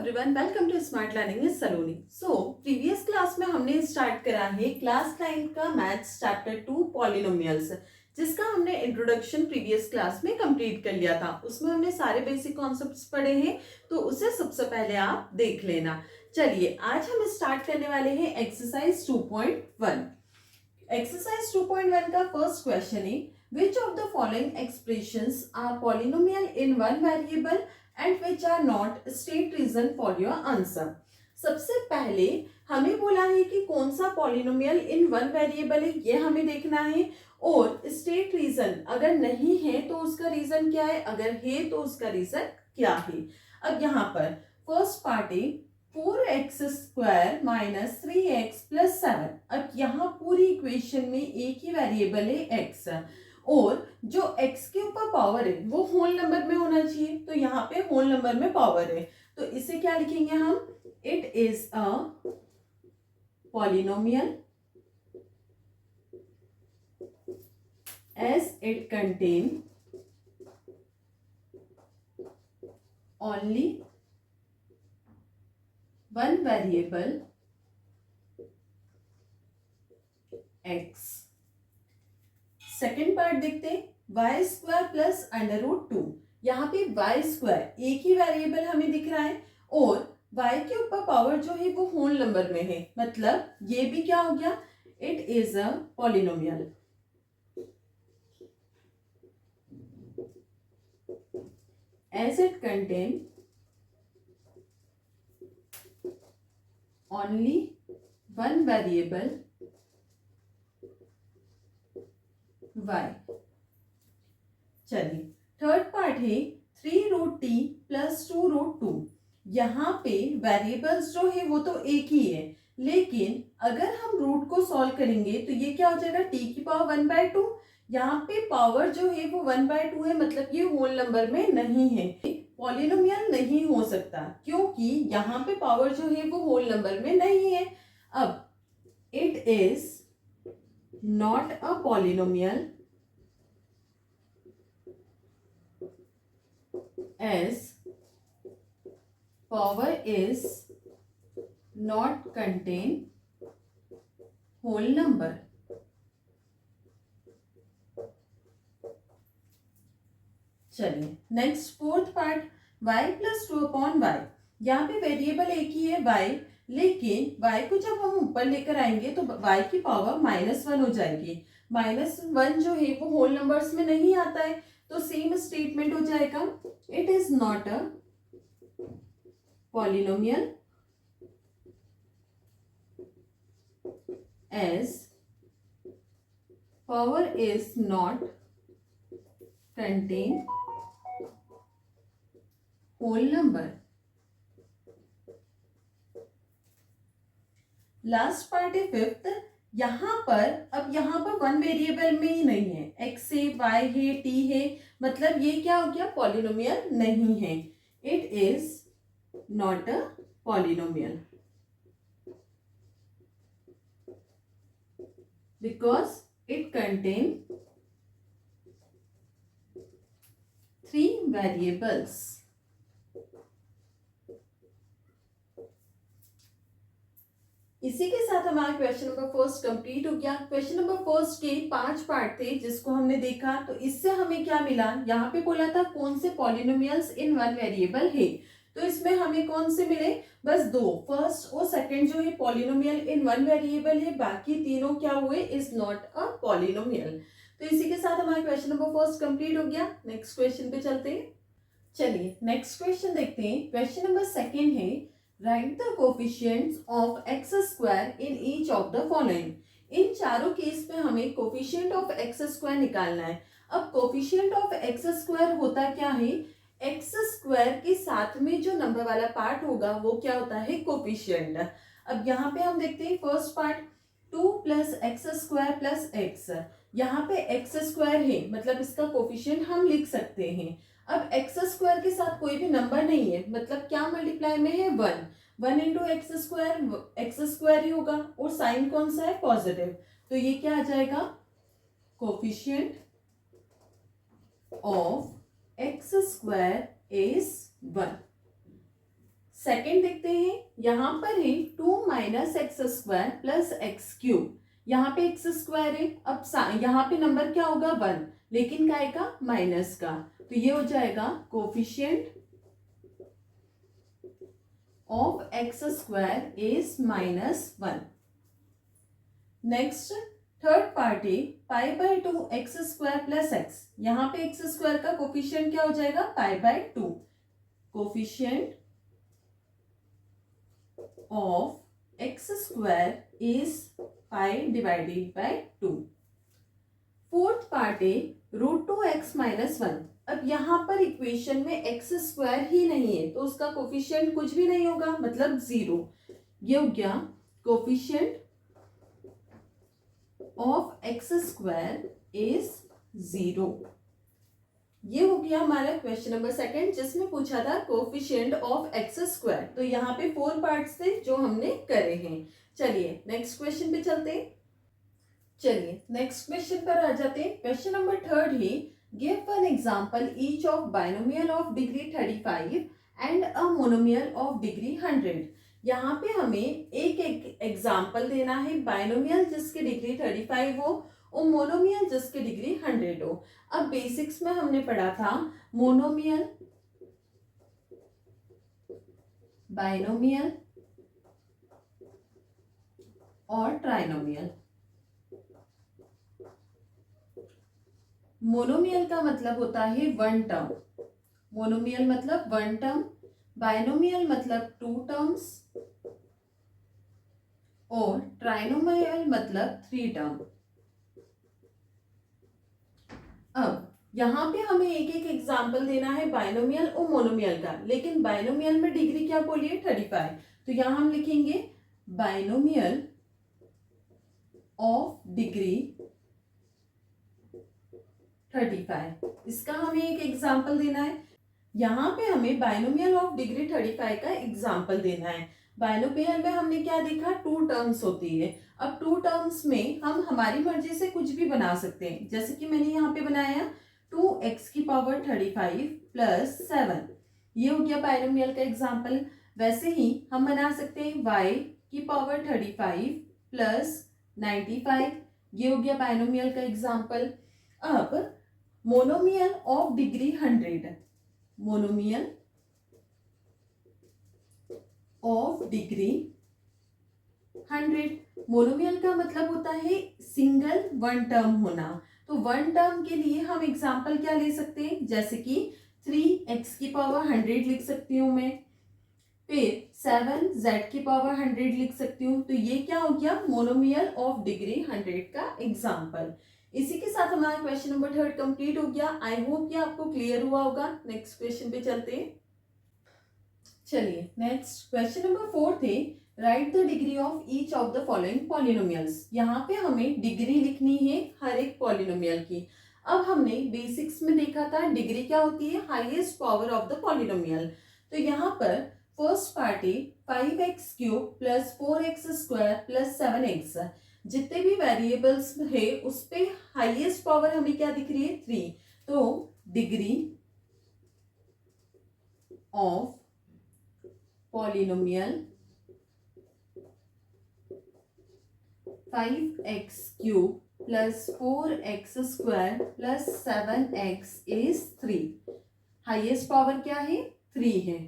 Everyone, welcome to smart learning with Saloni. Previous class में हमने start करा है क्लास 9 का मैथ्स चैप्टर 2 पॉलिनोमियल्स, जिसका हमने इंट्रोडक्शन प्रीवियस क्लास में कंप्लीट कर लिया था। उसमें हमने सारे बेसिक कॉन्सेप्ट्स पढ़े हैं, तो उसे सबसे पहले आप देख लेना। चलिए आज हम स्टार्ट करने वाले हैं एक्सरसाइज 2.1। एक्सरसाइज 2.1 का फर्स्ट क्वेश्चन है, which of the following expressions are polynomial in one variable and which are not? State reason for your answer। सबसे पहले हमें बोला है कि कौन सा पॉलिनोमियल इन वन वेरिएबल है, ये हमें देखना है। और स्टेट रीजन अगर नहीं है तो उसका रीजन क्या है, अगर है तो उसका रीजन क्या है। अब यहाँ पर फर्स्ट पार्ट है 4x² माइनस 3x प्लस 7। अब यहाँ पूरी इक्वेशन में एक ही वेरिएबल है x, और जो x के ऊपर पावर है वो होल नंबर में होना चाहिए, तो यहाँ पे होल नंबर में पावर है, तो इसे क्या लिखेंगे हम, it is a polynomial as it contain only one variable x। Second part देखते हैं, y² प्लस √2। यहाँ पे y² एक ही वेरिएबल हमें दिख रहा है और y के ऊपर पावर जो है वो होल नंबर में है, मतलब ये भी क्या हो गया, it is a polynomial as it contain only one variable y। चलिए थर्ड पार्ट है 3√t प्लस 2√2। यहाँ पे वेरिएबल्स जो है वो तो एक ही है, लेकिन अगर हम रूट को सॉल्व करेंगे तो ये क्या हो जाएगा, t की पावर 1/2। यहाँ पे पावर जो है वो 1/2 है, मतलब ये होल नंबर में नहीं है, पॉलिनोमियल नहीं हो सकता, क्योंकि यहाँ पे पावर जो है वो होल नंबर में नहीं है। अब it is not a polynomial as power is not contain whole number। चलिए next fourth part, y plus 2/y। यहाँ पे वेरिएबल एक ही है y, लेकिन y को जब हम ऊपर लेकर आएंगे तो y की पावर -1 हो जाएगी। -1 जो है वो होल नंबर्स में नहीं आता है, तो सेम स्टेटमेंट हो जाएगा, it is not a polynomial as power is not contain whole number. Last part है फिफ्थ। यहाँ पर अब यहाँ पर वन वेरिएबल में ही नहीं है, x है, y है, t है, मतलब ये क्या हो गया, पॉलिनोमियल नहीं है। It is not a polynomial because it contain 3 variables. इसी के साथ हमारा क्वेश्चन नंबर फर्स्ट कंप्लीट हो गया। क्वेश्चन नंबर फर्स्ट के 5 पार्ट थे जिसको हमने देखा, तो इससे हमें क्या मिला, यहाँ पे बोला था कौन से पॉलिनोमियल्स इन वन वेरिएबल है, तो इसमें हमें कौन से मिले, बस 2, फर्स्ट और सेकंड जो है पॉलिनोमियल इन वन वेरिएबल है, बाकी तीनों क्या हुए, इज नॉट अ पॉलिनोमियल। तो इसी के साथ हमारा क्वेश्चन नंबर फर्स्ट कंप्लीट हो गया। नेक्स्ट क्वेश्चन पे चलते हैं। चलिए नेक्स्ट क्वेश्चन देखते हैं। क्वेश्चन नंबर सेकंड है, write the coefficients of x² in each of the following. इन चारों केस में हमें कोफिशिएंट ऑफ x² निकालना है। अब कोफिशिएंट ऑफ x² होता क्या है, x² के साथ में जो नंबर वाला पार्ट होगा वो क्या होता है, कोफिशिएंट। अब यहाँ पे हम देखते हैं first part 2 plus x² plus x। यहाँ पे x² है, मतलब इसका कोफिशिएंट हम लिख सकते हैं। अब x² के साथ कोई भी नंबर नहीं है, मतलब क्या मल्टीप्लाई में है, 1 इंटू x² ही होगा, और साइन कौन सा है, पॉजिटिव, तो ये क्या आ जाएगा, coefficient of x² is 1। Second देखते हैं, यहाँ पर है 2 minus x square plus x cube. यहाँ पे एक्स स्क्वायर है, अब यहाँ पे नंबर क्या होगा 1, लेकिन काय का माइनस का, तो ये हो जाएगा coefficient of x square is -1। Next third part है pi by 2 x square plus x. यहाँ पे एक्स स्क्वायर का कोफिशिएंट क्या हो जाएगा pi by 2, coefficient of x square is pi divided by 2। Fourth part है √2x-1। अब यहाँ पर इक्वेशन में एक्स स्क्वायर ही नहीं है तो उसका कोफिशिएंट कुछ भी नहीं होगा, मतलब 0। ये हो गया coefficient of x square is 0। ये हो गया हमारा क्वेश्चन नंबर सेकंड, जिसमें पूछा था कोफिशिएंट ऑफ एक्स स्क्वायर। तो यहाँ पे 4 पार्ट्स थे जो हमने करे हैं। चलिए नेक्स्ट क्वेश्चन पे चलते हैं। चलिए नेक्स्ट क्वेश्चन पर आ जाते हैं। Question number third he, give one example each of binomial of degree 35 and a monomial of degree 100। यहाँ पे हमें एक एग्जांपल देना है, बाइनोमियल जिसकी डिग्री 35 हो और मोनोमियल जिसकी डिग्री 100 हो। अब बेसिक्स में हमने पढ़ा था मोनोमियल, बाइनोमियल और ट्राइनोमियल। मोनोमियल का मतलब होता है 1 टर्म, मोनोमियल मतलब 1 टर्म, बाइनोमियल मतलब 2 टर्म्स और ट्राइनोमियल मतलब 3 टर्म। अब यहाँ पे हमें एक एक एग्जाम्पल देना है बाइनोमियल और मोनोमियल का, लेकिन बाइनोमियल में डिग्री क्या बोलिए 35। तो यहाँ हम लिखेंगे बाइनोमियल ऑफ डिग्री 35। इसका हमें एक एग्जाम्पल देना है। यहाँ पे हमें बाइनोमियल ऑफ डिग्री 35 का एग्जाम्पल देना है। बाइनोमियल में हमने क्या देखा, 2 टर्म्स होती है। अब 2 टर्म्स में हम हमारी मर्जी से कुछ भी बना सकते हैं, जैसे कि मैंने यहाँ पे बनाया 2x की पावर 35 प्लस 7, ये हो गया बाइनोमियल का एग्जाम्पल। वैसे ही हम बना सकते हैं y की पावर 35 प्लस 95, ये हो गया बाइनोमियल का एग्जाम्पल। अब monomial of degree 100, monomial of degree 100। Monomial का मतलब होता है सिंगल 1 टर्म होना। तो 1 टर्म के लिए हम एग्जांपल क्या ले सकते हैं, जैसे कि 3x की पावर 100 लिख सकती हूँ मैं, फिर 7z की पावर 100 लिख सकती हूँ। तो ये क्या हो गया मोनोमियल ऑफ डिग्री 100 का एग्जांपल। इसी के साथ हमारा क्वेश्चन नंबर 3 कंप्लीट हो गया। आई होप कि आपको क्लियर हुआ होगा। नेक्स्ट क्वेश्चन पे चलते हैं। चलिए नेक्स्ट क्वेश्चन नंबर 4 थे, right the degree of each of the following polynomials. यहाँ पे हमें डिग्री लिखनी है हर एक पॉलिनोमियल की। अब हमने बेसिक्स में देखा था डिग्री क्या होती है, highest power of the polynomial. तो यहाँ पर फर्स्ट पार्ट है 5x³ plus 4x² plus 7x। जितने भी वेरिएबल्स है उस पे हाईएस्ट पावर हमें क्या दिख रही है 3। तो degree of polynomial 5x³ plus 4x² plus 7x is 3। Highest power क्या है 3 है।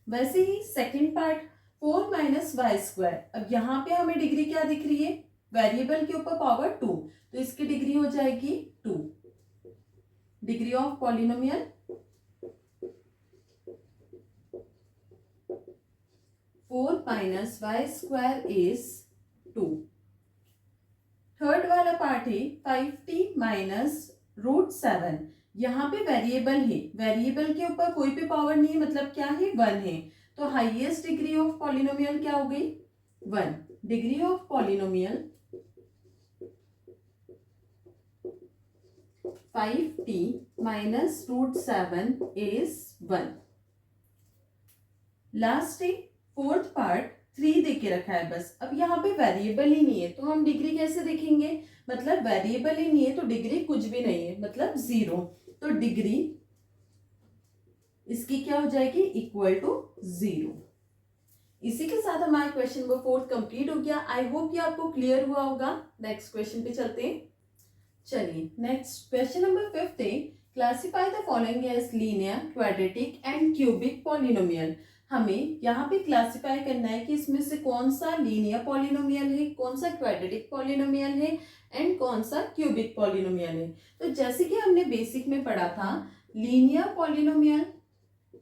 वैसे ही सेकंड पार्ट 4 माइनस y²। अब यहाँ पे हमें डिग्री क्या दिख रही है, वेरिएबल के ऊपर पावर 2, तो इसकी डिग्री हो जाएगी 2। Degree of polynomial 4 minus y² is 2। Third वाला पार्ट है 5t माइनस √7। यहाँ पे वेरिएबल है, वेरिएबल के ऊपर कोई भी पावर नहीं है, मतलब क्या है 1 है। तो हाईएस्ट डिग्री ऑफ पॉलिनोमियल क्या हो गई 1। Degree of polynomial 5t minus √7 is 1। Last है फोर्थ पार्ट 3 दे के रखा है बस। अब यहाँ पे वेरिएबल ही नहीं है तो हम डिग्री कैसे देखेंगे, मतलब वेरिएबल ही नहीं है तो डिग्री कुछ भी नहीं है, मतलब 0। तो डिग्री इसकी क्या हो जाएगी इक्वल टू 0। इसी के साथ हमारा क्वेश्चन नंबर 4 कंप्लीट हो गया। आई होप कि आपको क्लियर हुआ होगा। नेक्स्ट क्वेश्चन पे चलते हैं। चलिए नेक्स्ट क्वेश्चन नंबर 5 है, classify the following as linear, quadratic and cubic polynomial. हमें यहाँ पे क्लासिफाई करना है कि इसमें से कौन सा लीनियर पॉलिनोमियल है, कौन सा क्वाड्रेटिक पॉलिनोमियल है एंड कौन सा क्यूबिक पॉलिनोमियल है। तो जैसे कि हमने बेसिक में पढ़ा था, लीनियर पॉलिनोमियल,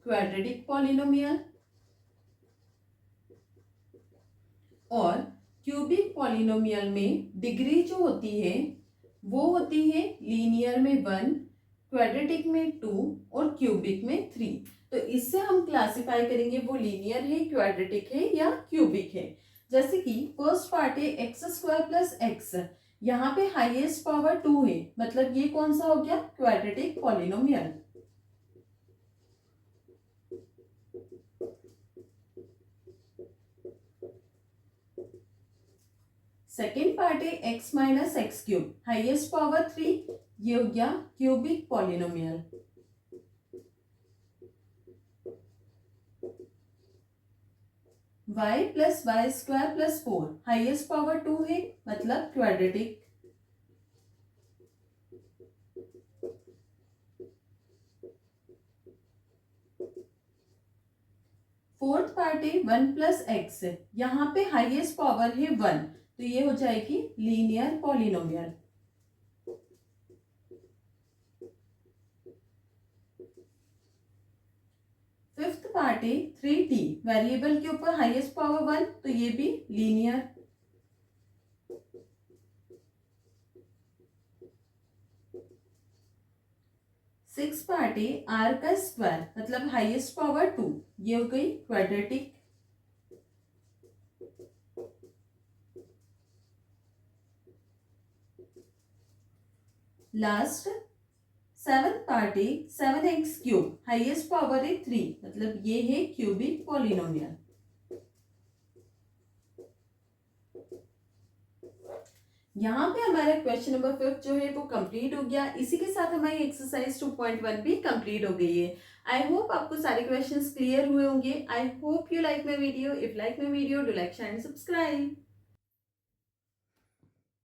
क्वाड्रेटिक पॉलिनोमियल और क्यूबिक पॉलिनोमियल में डिग्री जो होती है वो होती है लीनियर में 1, क्वाड्रेटिक में 2 और क्यूबिक में 3। तो इससे हम क्लासिफाई करेंगे वो लीनियर है, क्वाड्रेटिक है या क्यूबिक है। जैसे कि फर्स्ट पार्ट है एक्स स्क्वायर प्लस एक्स, यहाँ पे हाईएस्ट पावर 2 है, मतलब ये कौन सा हो गया, क्वाड्रेटिक पॉलिनोमियल। सेकेंड पार्ट है x minus x cube, highest power 3, ये हो गया cubic polynomial. y plus y square plus 4, highest power 2 है, मतलब क्वाड्रेटिक। फोर्थ पार्ट है 1 प्लस एक्स, यहाँ पे हाईएस्ट पावर है 1, तो ये हो जाएगी लीनियर पॉलिनोमियल। फिफ्थ पार्ट है 3t, वेरिएबल के ऊपर हाईएस्ट पावर 1, तो ये भी लीनियर। सिक्स पार्ट है r का स्क्वायर, मतलब हाईएस्ट पावर 2, ये हो गई क्वाड्रेटिक। लास्ट सेवन पार्ट है 7x क्यूब, हाईएस्ट पावर है 3, मतलब ये है क्यूबिक पॉलिनोमियल। यहाँ पे हमारा क्वेश्चन नंबर 5 जो है वो कंप्लीट हो गया। इसी के साथ हमारी एक्सरसाइज 2.1 भी कंप्लीट हो गई है। आई होप आपको सारे क्वेश्चंस क्लियर हुए होंगे। I hope you like my video. If like my video, do like, share and subscribe.